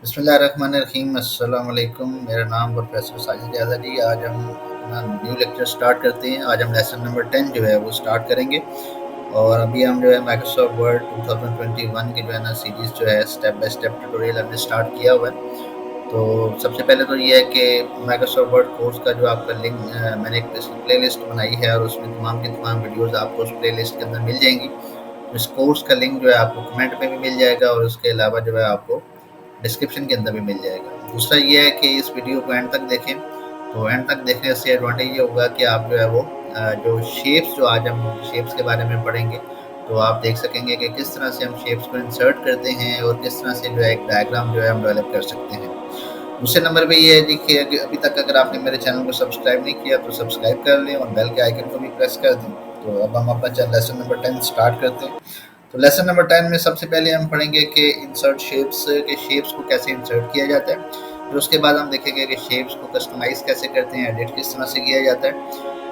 बिस्मिल्लाहिर्रहमानिर्रहीम अस्सलाम वालेकुम। मेरा नाम प्रोफेसर साजिद रियाज़ा जी। आज हम अपना न्यू लेक्चर स्टार्ट करते हैं। आज हम लेसन नंबर 10 जो है वो स्टार्ट करेंगे और अभी हम जो है माइक्रोसॉफ्ट वर्ड 2021 की जो है ना सीरीज़ जो है स्टेप बाय स्टेप ट्यूटोरियल हमने स्टार्ट किया हुआ है। तो सबसे पहले तो ये है कि माइक्रोसॉफ्ट वर्ड कोर्स का जो आपका लिंक मैंने एक प्लेलिस्ट बनाई है और उसमें तमाम की तमाम वीडियोज़ आपको उस प्लेलिस्ट के अंदर मिल जाएंगी। इस कोर्स का लिंक जो है आपको कमेंट में भी मिल जाएगा और उसके अलावा जो है आपको डिस्क्रिप्शन के अंदर भी मिल जाएगा। दूसरा ये है कि इस वीडियो को एंड तक देखें। तो एंड तक देखने से एडवांटेज ये होगा कि आप जो है वो जो शेप्स जो आज हम शेप्स के बारे में पढ़ेंगे तो आप देख सकेंगे कि किस तरह से हम शेप्स को इंसर्ट करते हैं और किस तरह से जो है एक डायग्राम जो है हम डेवलप कर सकते हैं। दूसरे नंबर पे ये है जी कि अभी तक अगर आपने मेरे चैनल को सब्सक्राइब नहीं किया तो सब्सक्राइब कर लें और बेल के आइकन को भी प्रेस कर दें। तो अब हम अपना लेसन नंबर 10 स्टार्ट करते हैं। तो लेसन नंबर 10 में सबसे पहले हम पढ़ेंगे कि इंसर्ट शेप्स के शेप्स को कैसे इंसर्ट किया जाता है। फिर उसके बाद हम देखेंगे कि शेप्स को कस्टमाइज कैसे करते हैं, एडिट किस तरह से किया जाता है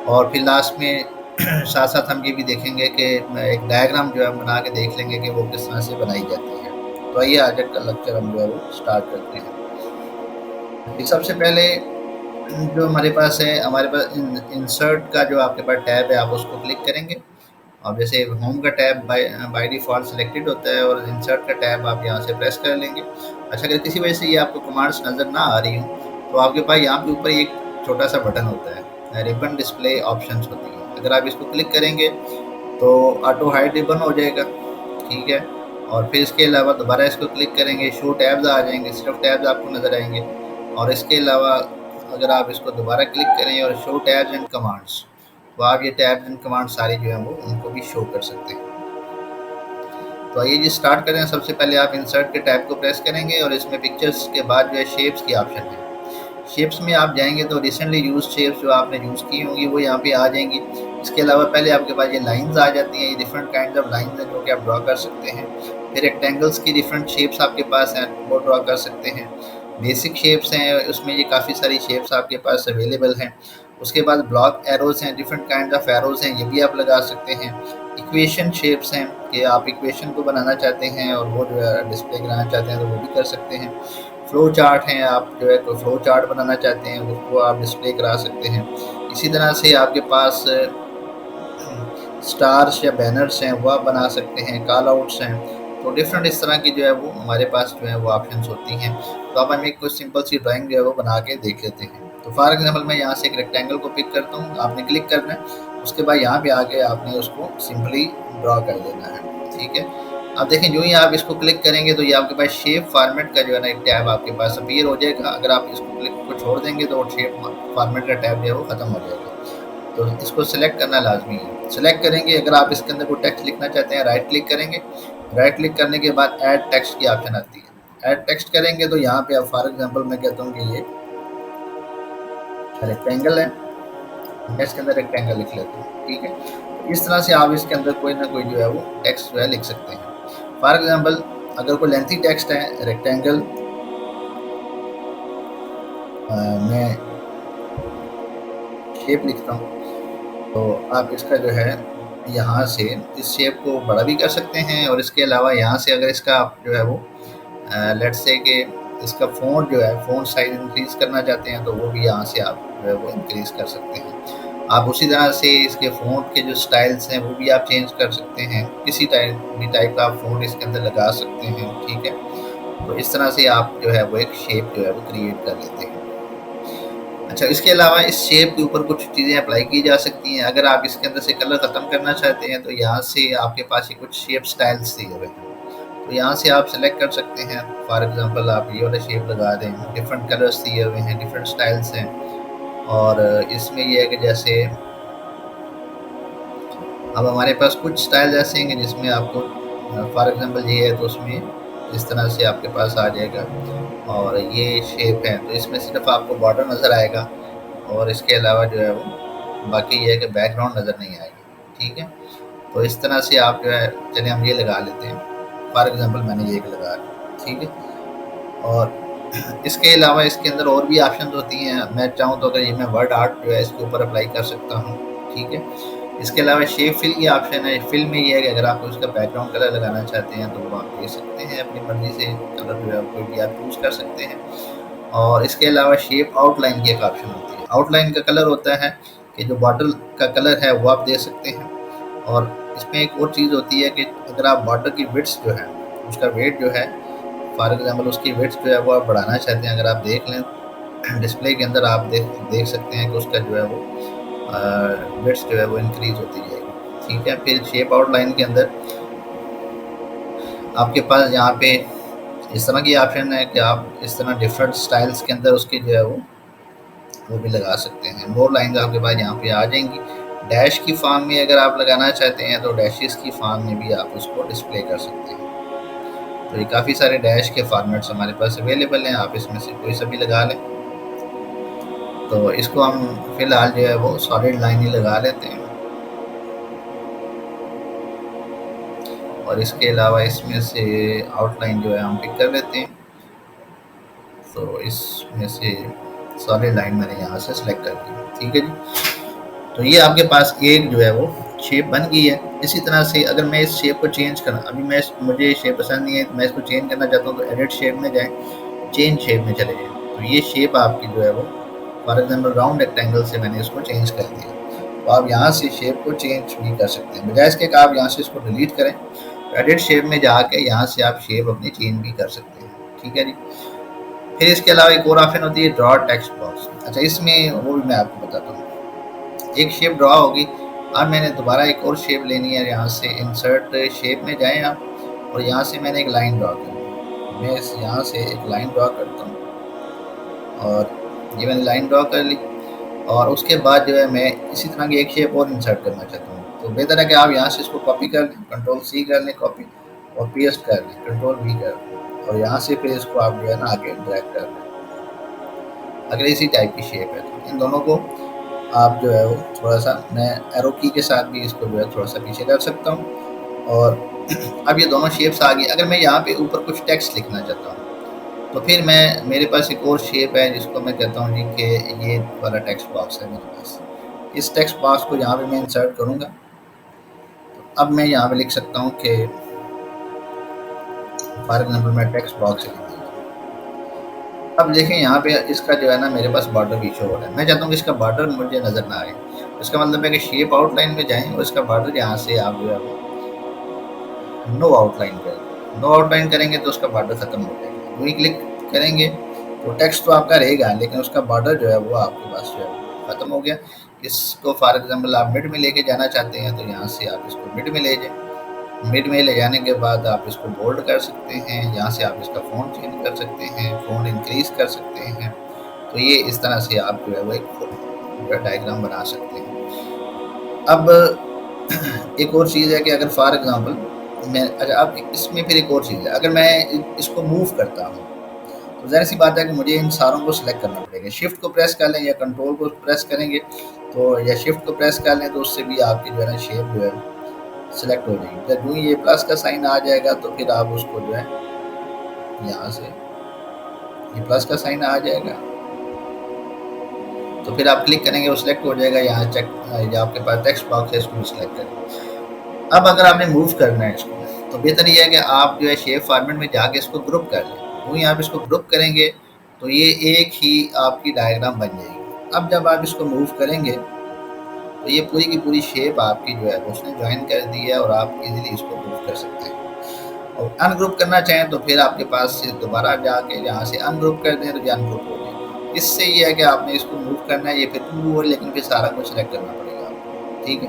और फिर लास्ट में साथ साथ हम ये भी देखेंगे कि एक डायग्राम जो है बना के देख लेंगे कि वो किस तरह से बनाई जाती है। तो आइए आज का लेक्चर हम जो है वो स्टार्ट करते हैं। सबसे पहले जो हमारे पास है, हमारे पास इंसर्ट का जो आपके पास टैब है आप उसको क्लिक करेंगे। अब जैसे होम का टैब बाय डिफ़ॉल्ट सिलेक्टेड होता है और इंसर्ट का टैब आप यहाँ से प्रेस कर लेंगे। अच्छा, अगर किसी वजह से ये आपको कमांड्स नज़र ना आ रही हो तो आपके पास यहाँ पे ऊपर एक छोटा-सा बटन होता है, रिबन डिस्प्ले ऑप्शंस होती है। अगर आप इसको क्लिक करेंगे तो ऑटो हाइड रिबन हो जाएगा, ठीक है? और फिर इसके अलावा दोबारा इसको क्लिक करेंगे, शो टैब्स आ जाएँगे, सिर्फ टैब्स आपको नज़र आएँगे और इसके अलावा अगर आप इसको दोबारा क्लिक करें और शो टैब्स एंड कमांड्स तो आप ये टैब्स एंड कमांड सारे जो हैं वो उनको भी शो कर सकते हैं। तो आइए जी स्टार्ट करें। सबसे पहले आप इंसर्ट के टैब को प्रेस करेंगे और इसमें पिक्चर्स के बाद जो है शेप्स की ऑप्शन है। शेप्स में आप जाएंगे तो रिसेंटली यूज शेप्स जो आपने यूज़ की होंगी वो यहाँ पे आ जाएंगी। इसके अलावा पहले आपके पास ये लाइंस आ जाती हैं, ये डिफरेंट काइंड ऑफ लाइंस हैं जो कि आप ड्रॉ कर सकते हैं। फिर रेक्टेंगल्स की डिफरेंट शेप्स आपके पास हैं, वो ड्रॉ कर सकते हैं। बेसिक शेप्स हैं, उसमें ये काफ़ी सारी शेप्स आपके पास अवेलेबल हैं। उसके बाद ब्लॉक एरोज़ हैं, डिफरेंट काइंड ऑफ एरोज़ हैं, ये भी आप लगा सकते हैं। इक्वेशन शेप्स हैं कि आप इक्वेशन को बनाना चाहते हैं और वो जो है डिस्प्ले कराना चाहते हैं तो वो भी कर सकते हैं। फ्लो चार्ट हैं, आप जो है कोई फ्लो चार्ट बनाना चाहते हैं उसको आप डिस्प्ले करा सकते हैं। इसी तरह से आपके पास स्टार्स या बैनर्स हैं वो आप बना सकते हैं, कॉल आउट्स हैं। तो डिफरेंट इस तरह की जो है वो हमारे पास जो है वो ऑप्शंस होती हैं। तो अब हम एक कोई सिंपल सी ड्राइंग जो है वो बना के देख लेते हैं। तो फॉर एग्जांपल मैं यहाँ से एक रेक्टेंगल को पिक करता हूँ, आपने क्लिक करना है, उसके बाद यहाँ पे आके आपने उसको सिंपली ड्रॉ कर देना है, ठीक है? अब देखें जो ही आप इसको क्लिक करेंगे तो ये आपके पास शेप फॉर्मेट का जो है ना एक टैब आपके पास अपीयर हो जाएगा। अगर आप इसको क्लिक को छोड़ देंगे तो शेप फॉर्मेट का टैब जो है वो ख़त्म हो जाएगा। तो इसको सिलेक्ट करना लाजमी है। सिलेक्ट करेंगे, अगर आप इसके अंदर कोई टेक्स्ट लिखना चाहते हैं राइट क्लिक करेंगे। राइट क्लिक करने के बाद ऐड टेक्स्ट की ऑप्शन आती है। ऐड टेक्स्ट करेंगे तो यहाँ पे आप फॉर एग्जांपल मैं कहता हूँ कि ये रेक्टेंगल है, मैं इसके अंदर रेक्टेंगल लिख लेता हूँ, ठीक है? तो इस तरह से आप इसके अंदर कोई ना कोई जो है वो टेक्स्ट जो है लिख सकते हैं। फॉर एग्जांपल अगर कोई लेंथी टेक्स्ट है, रेक्टेंगल मैं शेप लिखता हूँ तो आप इसका जो है यहाँ से इस शेप को बड़ा भी कर सकते हैं और इसके अलावा यहाँ से अगर इसका आप जो है वो लेट्स से कि इसका फ़ॉन्ट जो है फ़ॉन्ट साइज़ इंक्रीज़ करना चाहते हैं तो वो भी यहाँ से आप जो है वो इंक्रीज़ कर सकते हैं। आप उसी तरह से इसके फ़ॉन्ट के जो स्टाइल्स हैं वो भी आप चेंज कर सकते हैं। किसी टाइप का आप फ़ॉन्ट इसके अंदर लगा सकते हैं, ठीक है? तो इस तरह से आप जो है वो एक शेप जो है वो क्रिएट कर लेते हैं। अच्छा, इसके अलावा इस शेप के ऊपर कुछ चीज़ें अप्लाई की जा सकती हैं। अगर आप इसके अंदर से कलर ख़त्म करना चाहते हैं तो यहाँ से आपके पास ये कुछ शेप स्टाइल्स दिए हुए हैं, तो यहाँ से आप सेलेक्ट कर सकते हैं। फॉर एग्जांपल आप ये वाला शेप लगा दें, डिफरेंट कलर्स दिए हुए हैं, डिफरेंट स्टाइल्स हैं और इसमें ये है कि जैसे अब हमारे पास कुछ स्टाइल ऐसे हैं जिसमें आपको फॉर एग्जांपल ये है तो उसमें इस तरह से आपके पास आ जाएगा और ये शेप है तो इसमें सिर्फ आपको बॉर्डर नज़र आएगा और इसके अलावा जो है वो बाकी ये है कि बैकग्राउंड नज़र नहीं आएगी, ठीक है? तो इस तरह से आप जो है चलिए हम ये लगा लेते हैं। फॉर एग्जांपल मैंने ये एक लगा लिया, ठीक है? और इसके अलावा इसके अंदर और भी ऑप्शंस होती हैं। मैं चाहूँ तो अगर ये मैं वर्ड आर्ट जो है इसके ऊपर अप्लाई कर सकता हूँ, ठीक है? इसके अलावा शेप फिल की ऑप्शन है। फिल में ये है कि अगर आप उसका बैकग्राउंड कलर लगाना चाहते हैं तो वो आप दे सकते हैं अपनी मर्ज़ी से, कलर जो है कोई भी आप चूज़ कर सकते हैं। और इसके अलावा शेप आउटलाइन की एक ऑप्शन होती है। आउटलाइन का कलर होता है कि जो बॉर्डर का कलर है वो आप दे सकते हैं। और इसमें एक और चीज़ होती है कि अगर आप बॉर्डर की विड्थ जो है, उसका वेट जो है, फॉर एग्ज़ाम्पल उसकी विड्थ जो है वो आप बढ़ाना चाहते हैं, अगर आप देख लें डिस्प्ले के अंदर आप देख सकते हैं कि उसका जो है वो विड्थ जो है वो इंक्रीज़ होती जाएगी। ठीक है, फिर शेप आउटलाइन के अंदर आपके पास यहाँ पे इस तरह की ऑप्शन है कि आप इस तरह डिफरेंट स्टाइल्स के अंदर उसकी जो है वो भी लगा सकते हैं। मोर लाइन्स आपके पास यहाँ पे आ जाएंगी। डैश की फॉर्म में अगर आप लगाना चाहते हैं तो डैशेस की फॉर्म में भी आप उसको डिस्प्ले कर सकते हैं। तो ये काफ़ी सारे डैश के फॉर्मेट्स हमारे पास अवेलेबल हैं, आप इसमें से कोई सा भी लगा लें। तो इसको हम फिलहाल जो है वो सॉलिड लाइन ही लगा लेते हैं। और इसके अलावा इसमें से आउटलाइन जो है हम पिक कर लेते हैं। तो इसमें से सॉलिड लाइन मैंने यहाँ से सिलेक्ट कर दी। ठीक है जी, तो ये आपके पास एक जो है वो शेप बन गई है। इसी तरह से अगर मैं इस शेप को चेंज करना, अभी मुझे शेप पसंद नहीं है तो मैं इसको चेंज करना चाहता हूँ, तो एडिट शेप में जाएँ, चेंज शेप में चले जाएँ। तो ये शेप आपकी जो है वो फॉर एग्जाम्पल राउंड रेक्टेंगल से मैंने इसको चेंज कर दिया। तो आप यहाँ से शेप को चेंज भी कर सकते हैं, बजाय इसके कि आप यहाँ से इसको डिलीट करें, एडिट शेप में जाके यहाँ से आप शेप अपनी चेंज भी कर सकते हैं। ठीक है जी, फिर इसके अलावा एक और ऑप्शन होती है ड्रॉ टेक्स्ट बॉक्स। अच्छा, इसमें वो भी मैं आपको बताता हूँ। एक शेप ड्रॉ होगी, अब मैंने दोबारा एक और शेप लेनी है। यहाँ से इंसर्ट शेप में जाएं आप, और यहाँ से मैंने एक लाइन ड्रॉ करनी। मैं यहाँ से एक लाइन ड्रॉ करता हूँ, और ये मैंने लाइन ड्रॉ कर ली। और उसके बाद जो है मैं इसी तरह की एक शेप और इंसर्ट करना चाहता हूँ। तो बेहतर है कि आप यहाँ से इसको कॉपी कर लें, कंट्रोल सी कर लें कॉपी, और पेस्ट कर लें, कंट्रोल वी कर लें, और यहाँ से फिर इसको आप जो है ना आगे ड्रैग कर लें। अगर इसी टाइप की शेप है तो इन दोनों को आप जो है वो थोड़ा सा, मैं एरो की के साथ भी इसको जो है थोड़ा सा पीछे कर सकता हूँ। और अब ये दोनों शेप्स आ गई। अगर मैं यहाँ पे ऊपर कुछ टेक्स्ट लिखना चाहता हूँ तो फिर मेरे पास एक और शेप है जिसको मैं कहता हूँ जी कि ये वाला टेक्स्ट बॉक्स है मेरे पास। इस टेक्स्ट बॉक्स को यहाँ पे मैं इंसर्ट करूँगा। तो अब मैं यहाँ पे लिख सकता हूँ कि फॉर एग्जाम्पल मैं टेक्स्ट बॉक्स लिख दूँगा। अब देखें यहाँ पे इसका जो है ना मेरे पास बॉर्डर भी शो हो रहा है। मैं चाहता हूँ कि इसका बॉर्डर मुझे नज़र ना आए। इसका मतलब है कि शेप आउटलाइन में जाएं और इसका बॉर्डर यहाँ से आप जो है वो नो आउटलाइन करें। नो आउटलाइन करेंगे तो उसका बॉर्डर खत्म हो जाएगा। वही क्लिक करेंगे तो टेक्स्ट तो आपका रहेगा, लेकिन उसका बॉर्डर जो है वो आपके पास जो है खत्म हो गया। इसको फॉर एग्जाम्पल आप मिड में लेके जाना चाहते हैं तो यहाँ से आप इसको मिड में ले जाएं। मिड में ले जाने के बाद आप इसको बोल्ड कर सकते हैं। यहाँ से आप इसका फ़ॉन्ट चेंज कर सकते हैं, फ़ॉन्ट इंक्रीज़ कर सकते हैं। तो ये इस तरह से आप जो है वो एक डायग्राम बना सकते हैं। अब एक और चीज़ है कि अगर फॉर एग्जांपल मैं, अच्छा अब इसमें फिर एक और चीज़ है, अगर मैं इसको मूव करता हूँ तो ज़ाहिर सी बात है कि मुझे इन सारों को सिलेक्ट करना पड़ेगा। शिफ्ट को प्रेस कर लें या कंट्रोल को प्रेस करेंगे तो, या शिफ्ट को प्रेस कर लें तो उससे भी आपकी जो है ना शेप जो है सिलेक्ट हो जाएगी। जब जो ये प्लस का साइन आ जाएगा तो फिर आप उसको जो है यहाँ से ये प्लस का साइन आ जाएगा तो फिर आप क्लिक करेंगे वो सिलेक्ट हो जाएगा। यहाँ चेक, या आपके पास टेक्स्ट बॉक्स है, इसको भी सिलेक्ट करें। अब अगर आपने मूव करना है इसको तो बेहतर ये है कि आप जो है शेप फॉर्मेट में जाके इसको ग्रुप कर लें। वहीं आप इसको ग्रुप करेंगे तो ये एक ही आपकी डायग्राम बन जाएगी। अब जब आप इसको मूव करेंगे तो ये पूरी की पूरी शेप आपकी जो है उसने ज्वाइन कर दी है, और आप इजीली इसको ग्रुप कर सकते हैं। और अनग्रुप करना चाहें तो फिर आपके पास से दोबारा जाके यहाँ से अनग्रुप कर दें तो ये अनग्रुप हो जाए। इससे ये है कि आपने इसको मूव करना है, ये फिर मूव हो, लेकिन फिर सारा कुछ सेलेक्ट करना पड़ेगा आपको। ठीक है,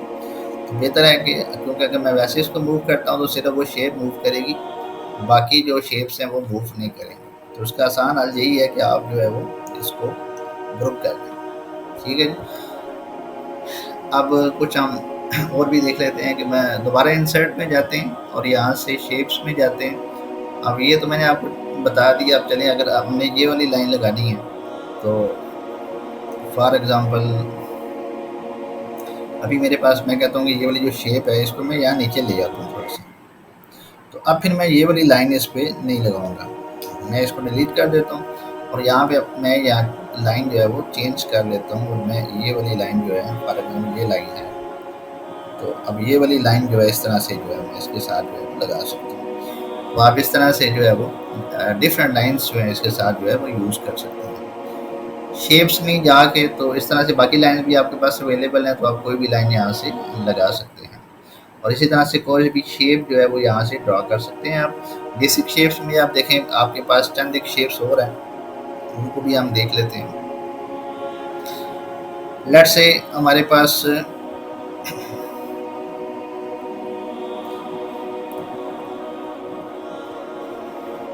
तो बेहतर है कि, क्योंकि अगर मैं वैसे इसको मूव करता हूँ तो सिर्फ वो शेप मूव करेगी, बाकी जो शेप्स हैं वो मूव नहीं करेंगे। तो उसका आसान हल यही है कि आप जो है वो इसको ग्रुप कर दें। ठीक है जी, अब कुछ हम और भी देख लेते हैं कि मैं दोबारा इंसर्ट में जाते हैं और यहाँ से शेप्स में जाते हैं। अब ये तो मैंने आपको बता दिया। अब चलें, अगर हमने ये वाली लाइन लगानी है तो फॉर एग्जांपल अभी मेरे पास, मैं कहता हूँ कि ये वाली जो शेप है इसको मैं यहाँ नीचे ले जाता हूँ थोड़ा सा। तो अब फिर मैं ये वाली लाइन इस पर नहीं लगाऊंगा, मैं इसको डिलीट कर देता हूँ। और यहाँ पे मैं यहाँ लाइन जो है वो चेंज कर लेता हूँ, और मैं ये वाली लाइन जो है फॉर एग्जाम्पल ये लाइन है, तो अब ये वाली लाइन जो है इस तरह से जो है मैं इसके साथ जो है लगा सकता हूँ। तो आप इस तरह से जो है वो डिफरेंट लाइन्स जो है इसके साथ जो है वो यूज़ कर सकते हैं। शेप्स में जाके तो इस तरह से बाकी लाइन भी आपके पास अवेलेबल है, तो आप कोई भी लाइन यहाँ से लगा सकते हैं। और इसी तरह से कोई भी शेप जो है वो यहाँ से ड्रॉ कर सकते हैं आप। बेसिक शेप्स में आप देखें आपके पास चंद एक शेप्स और हैं, उनको भी हम देख लेते हैं। लेट्स से हमारे पास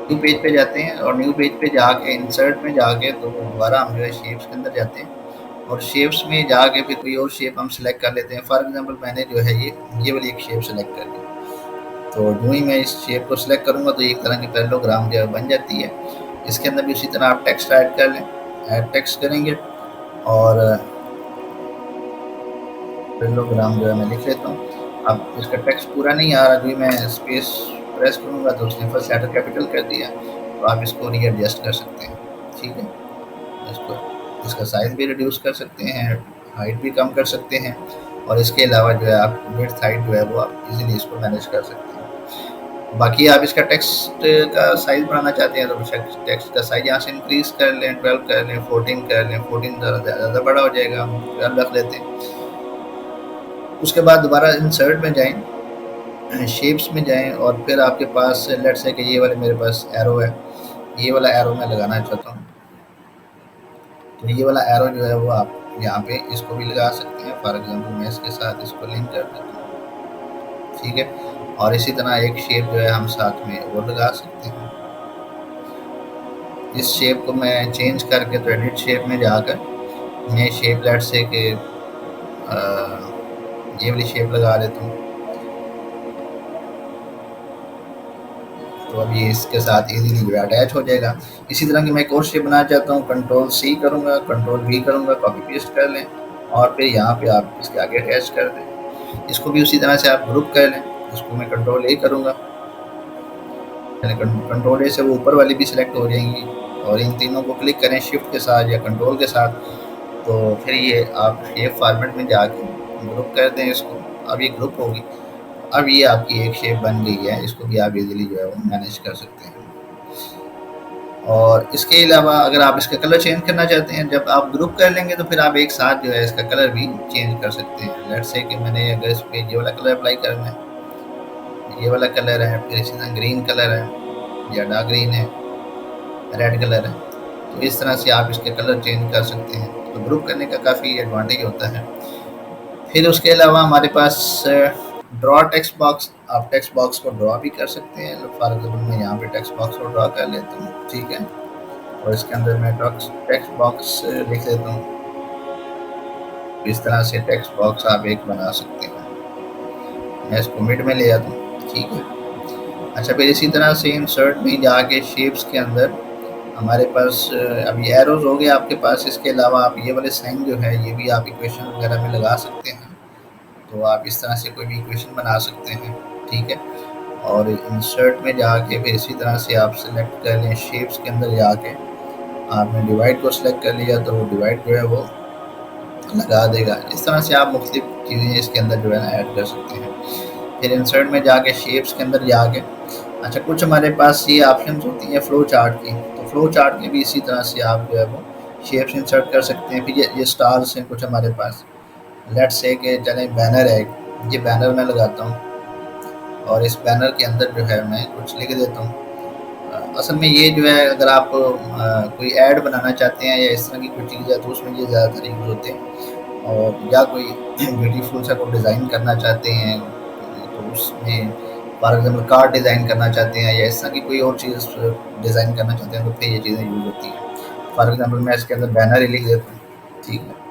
न्यू पेज पे जाते हैं और न्यू पेज पे जाके इंसर्ट में जाके तो दोबारा हम जो है शेप्स के अंदर जाते हैं और शेप्स में जाके फिर कोई और शेप हम सेलेक्ट कर लेते हैं। फॉर एग्जांपल मैंने जो है ये वाली एक शेप सेलेक्ट कर ली, तो जो ही मैं इस शेप को सिलेक्ट करूँगा तो एक तरह की पैरेललोग्राम जो है बन जाती है। इसके अंदर भी उसी तरह आप टेक्स्ट ऐड कर लें, ऐड टेक्स्ट करेंगे और पैरेललोग्राम जो है मैं लिख लेता हूँ। अब इसका टेक्स्ट पूरा नहीं आ रहा, जो मैं स्पेस प्रेस करूँगा तो उसने फर्स्ट लेटर कैपिटल कर दिया, तो आप इसको रीएडजस्ट कर सकते हैं। ठीक है, इसको इसका साइज़ भी रिड्यूस कर सकते हैं, हाइट भी कम कर सकते हैं और इसके अलावा जो है आप विड्थ हाइट जो है वो आप इजीली इसको मैनेज कर सकते हैं। बाकी आप इसका टेक्स्ट का साइज़ बढ़ाना चाहते हैं तो टेक्स्ट का साइज़ यहाँ से इंक्रीज़ कर लें, 12 कर लें, 14 कर लें। 14 ज़्यादा बड़ा हो जाएगा, हम 12 रख लेते हैं। उसके बाद दोबारा इंसर्ट में जाएँ, शेप्स में जाएँ और फिर आपके पास लेट्स से कि ये वाले मेरे पास एरो है, ये वाला एरो मैं लगाना चाहता हूँ। तो ये वाला एरो जो है वो आप यहाँ पे इसको भी लगा सकते हैं। फॉर एग्जांपल मैं इसके साथ इसको लिंक कर देता हूँ। ठीक है, और इसी तरह एक शेप जो है हम साथ में वो लगा सकते हैं। इस शेप को मैं चेंज करके तो एडिट शेप में जाकर मैं शेप लेट्स से कि ये वाली शेप लगा देता हूँ। तो अब ये इसके साथ इजीली जो अटैच हो जाएगा। इसी तरह की मैं एक और शेप बनाना चाहता हूँ, कंट्रोल सी करूँगा, कंट्रोल वी करूँगा, कॉपी पेस्ट कर लें और फिर यहाँ पे आप इसके आगे अटैच कर दें। इसको भी उसी तरह से आप ग्रुप कर लें। इसको मैं कंट्रोल ए करूँगा, कंट्रोल ए से वो ऊपर वाली भी सिलेक्ट हो जाएंगी और इन तीनों को क्लिक करें शिफ्ट के साथ या कंट्रोल के साथ, तो फिर ये आप शेप फॉर्मेट में जाके ग्रुप कर दें इसको। अब ये ग्रुप होगी, अब ये आपकी एक शेप बन गई है, इसको भी आप इजीली जो है वो मैनेज कर सकते हैं। और इसके अलावा अगर आप इसका कलर चेंज करना चाहते हैं, जब आप ग्रुप कर लेंगे तो फिर आप एक साथ जो है इसका कलर भी चेंज कर सकते हैं। लेट्स से कि मैंने अगर इस पे ये वाला कलर अप्लाई करना है, ये वाला कलर है, फिर इसी तरह ग्रीन कलर है या डार्क ग्रीन है, रेड कलर है, तो इस तरह से आप इसके कलर चेंज कर सकते हैं। तो ग्रुप करने का काफ़ी एडवांटेज होता है। फिर उसके अलावा हमारे पास ड्रॉ टेक्स्ट बॉक्स, आप टेक्स्ट बॉक्स को ड्रॉ भी कर सकते हैं। फॉर एग्जाम्पल मैं यहाँ पे टेक्स्ट बॉक्स को ड्रॉ कर लेता हूँ। ठीक है, और इसके अंदर मैं टेक्स्ट बॉक्स लिख लेता हूँ। इस तरह से टेक्स्ट बॉक्स आप एक बना सकते हैं। मैं इसको मिड में ले आता हूँ। ठीक है, अच्छा फिर इसी तरह से इंसर्ट में जाके शेप्स के अंदर हमारे पास अभी एरोज हो गए आपके पास। इसके अलावा आप ये वाले साइन जो है ये भी आप इक्वेशन वगैरह में लगा सकते हैं, तो आप इस तरह से कोई भी इक्वेशन बना सकते हैं। ठीक है, और इंसर्ट में जाके फिर इसी तरह से आप सेलेक्ट कर लें, शेप्स के अंदर जाके आपने डिवाइड को सिलेक्ट कर लिया तो डिवाइड जो है वो लगा देगा। इस तरह से आप मुख्तलिफ चीज़ें इसके अंदर जो है ना ऐड कर सकते हैं। फिर इंसर्ट में जाके शेप्स के अंदर जाके अच्छा कुछ हमारे पास ये ऑप्शन होती हैं फ्लो चार्ट की, तो फ्लो चार्ट की भी इसी तरह से आप जो है वो शेप्स इंसर्ट कर सकते हैं। फिर ये स्टार्स हैं कुछ हमारे पास। लेट्स से कि चलें बैनर है, ये बैनर मैं लगाता हूँ और इस बैनर के अंदर जो है मैं कुछ लिख देता हूँ। असल में ये जो है अगर आप कोई ऐड बनाना चाहते हैं या इस तरह की कोई चीज़ है तो उसमें ये ज़्यादातर यूज़ होते हैं। और या कोई ब्यूटीफुल सा कोई डिज़ाइन करना चाहते हैं तो उसमें फॉर एग्जाम्पल कार डिज़ाइन करना चाहते हैं या इस तरह की कोई और चीज़ डिज़ाइन करना चाहते हैं तो फिर ये चीज़ें यूज़ होती हैं। फॉर एग्जाम्पल मैं इसके अंदर बैनर ही लिख देता हूँ। ठीक है,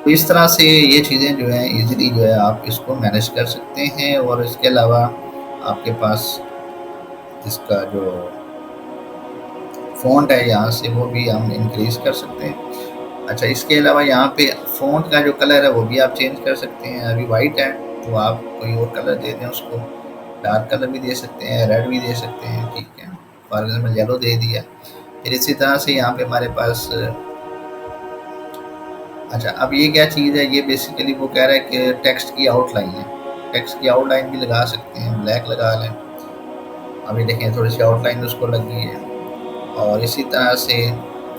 तो इस तरह से ये चीज़ें जो हैं ईज़िली जो है आप इसको मैनेज कर सकते हैं। और इसके अलावा आपके पास इसका जो फ़ॉन्ट है यहाँ से वो भी हम इंक्रीज़ कर सकते हैं। अच्छा इसके अलावा यहाँ पे फ़ॉन्ट का जो कलर है वो भी आप चेंज कर सकते हैं। अभी वाइट है तो आप कोई और कलर दे दें उसको, डार्क कलर भी दे सकते हैं, रेड भी दे सकते हैं। ठीक है, फॉर एग्जाम्पल येलो दे दिया। फिर इसी तरह से यहाँ पे हमारे पास अच्छा, अब ये क्या चीज़ है, ये बेसिकली वो कह रहा है कि टेक्स्ट की आउटलाइन है। टेक्स्ट की आउटलाइन भी लगा सकते हैं, ब्लैक लगा लें। अभी देखें थोड़ी सी आउटलाइन उसको लग गई है। और इसी तरह से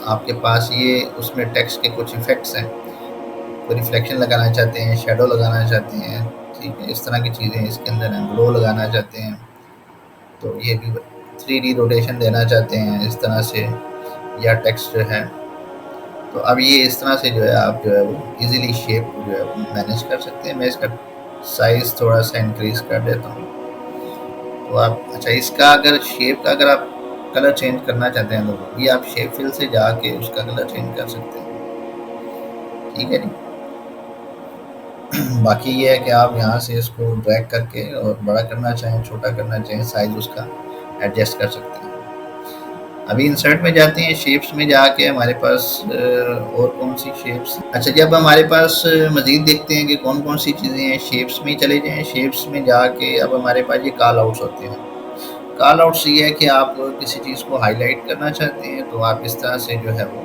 आपके पास ये उसमें टेक्स्ट के कुछ इफ़ेक्ट्स हैं। कोई रिफ्लेक्शन लगाना चाहते हैं, शैडो लगाना चाहते हैं, ठीक है, इस तरह की चीज़ें इसके अंदर हैं। ग्लो लगाना चाहते हैं, तो ये भी 3D रोटेशन देना चाहते हैं इस तरह से, या टेक्स्ट जो है। तो अब ये इस तरह से जो है आप जो है वो इजीली शेप को जो है वो मैनेज कर सकते हैं। मैं इसका साइज़ थोड़ा-सा इंक्रीज़ कर देता हूँ। तो आप अच्छा, इसका अगर शेप का अगर आप कलर चेंज करना चाहते हैं तो ये आप शेप फिल से जाके उसका कलर चेंज कर सकते हैं। ठीक है जी। बाकी ये है कि आप यहाँ से इसको ड्रैग करके और बड़ा करना चाहें, छोटा करना चाहें, साइज़ उसका एडजस्ट कर सकते हैं। अभी इंसर्ट में जाते हैं, शेप्स में जाके हमारे पास और कौन सी शेप्स। अच्छा, जब हमारे पास मज़ीद देखते हैं कि कौन कौन सी चीज़ें हैं, शेप्स में चले जाएँ। शेप्स में जाके अब हमारे पास ये कॉल आउट्स होते हैं। कॉल आउट्स ये है कि आप किसी चीज़ को हाईलाइट करना चाहते हैं तो आप इस तरह से जो है वो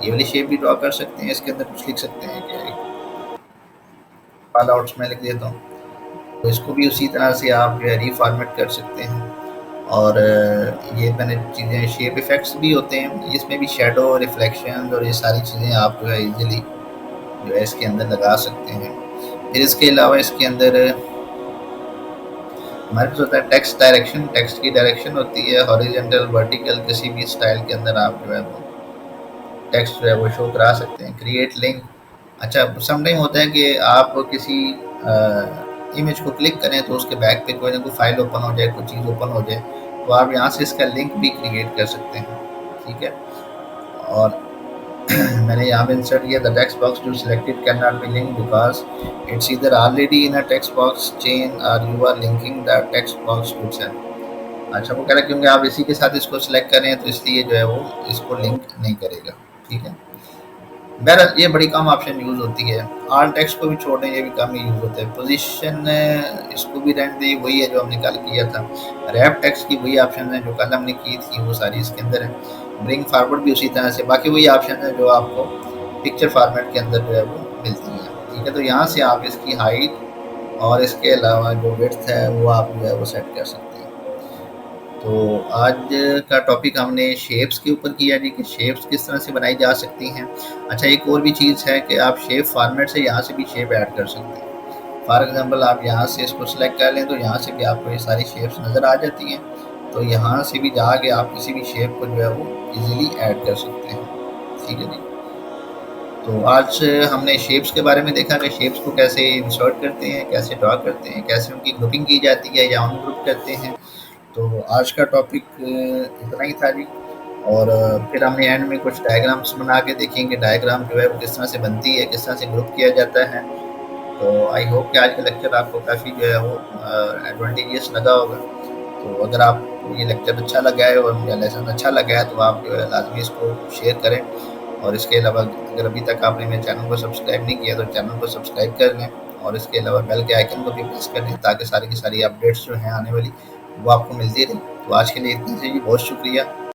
ये वाली शेप भी ड्रॉ कर सकते हैं। इसके अंदर कुछ लिख सकते हैं कि कॉल आउट्स में लिख देता हूँ, तो इसको भी उसी तरह से आप जो है रीफॉर्मेट कर सकते हैं। और ये मैंने चीज़ें, शेप इफ़ेक्ट्स भी होते हैं इसमें भी, शैडो, रिफ्लेक्शन और ये सारी चीज़ें आप जो है ईज़िली जो है इसके अंदर लगा सकते हैं। फिर इसके अलावा इसके अंदर हमारे पास होता है टेक्स्ट डायरेक्शन। टेक्स्ट की डायरेक्शन होती है हॉरिजॉन्टल, वर्टिकल, किसी भी स्टाइल के अंदर आप जो है वो टेक्स्ट जो है वो शो करा सकते हैं। Create link. अच्छा, समटाइम होता है कि आप किसी इमेज को क्लिक करें तो उसके बैक पे कोई ना कोई फाइल ओपन हो जाए, कोई चीज़ ओपन हो जाए, तो आप यहाँ से इसका लिंक भी क्रिएट कर सकते हैं। ठीक है। और मैंने यहाँ पे इंसर्ट किया, the text box to selected can not be link because it's either already in a text box chain or you are linking the text box to itself. अच्छा, वो कह रहा है क्योंकि आप इसी के साथ इसको सिलेक्ट करें तो इसलिए जो है वो इसको लिंक नहीं करेगा। ठीक है। बहरहाल ये बड़ी कम ऑप्शन यूज़ होती है। ऑल टेक्स्ट को भी छोड़ दें, ये भी कम ही यूज़ होता है। पोजीशन इसको भी रहने दें, वही है जो हमने कल किया था। रैप टेक्स्ट की वही ऑप्शन है जो कल हमने की थी, वो सारी इसके अंदर है। ब्रिंग फॉरवर्ड भी उसी तरह से, बाकी वही ऑप्शन है जो आपको पिक्चर फॉर्मेट के अंदर जो है वो मिलती है। ठीक है, तो यहाँ से आप इसकी हाइट और इसके अलावा जो विड्थ है वो आप जो है वो सेट कर सकते हैं। तो आज का टॉपिक हमने शेप्स के ऊपर किया जी, कि शेप्स किस तरह से बनाई जा सकती हैं। अच्छा, एक और भी चीज़ है कि आप शेप फॉर्मेट से यहाँ से भी शेप ऐड कर सकते हैं। फॉर एग्जांपल आप यहाँ से इसको सेलेक्ट कर लें तो यहाँ से भी आपको ये सारी शेप्स नज़र आ जाती हैं। तो यहाँ से भी जाके आप किसी भी शेप को जो है वो ईज़िली ऐड कर सकते हैं। ठीक है जी। तो आज हमने शेप्स के बारे में देखा कि शेप्स को कैसे इंसर्ट करते हैं, कैसे ड्रॉ करते हैं, कैसे उनकी ग्रुपिंग की जाती है या अनग्रुप करते हैं। तो आज का टॉपिक इतना ही था जी। और फिर हमने एंड में कुछ डायग्राम्स बना के देखेंगे, डायग्राम जो है वो किस तरह से बनती है, किस तरह से ग्रुप किया जाता है। तो आई होप कि आज का लेक्चर आपको काफ़ी जो है वो एडवांटेजियस लगा होगा। तो अगर आपको ये लेक्चर अच्छा लगा है और या लेसन अच्छा लगा है तो आप जो है लाजमी इसको शेयर करें। और इसके अलावा अगर अभी तक आपने मेरे चैनल को सब्सक्राइब नहीं किया तो चैनल को सब्सक्राइब कर लें। और इसके अलावा बेल के आइकन को भी प्रेस कर दें ताकि सारी की सारी अपडेट्स जो हैं आने वाली वो आपको मिलती रहे। तो आज के लिए इतनी से जी, बहुत शुक्रिया।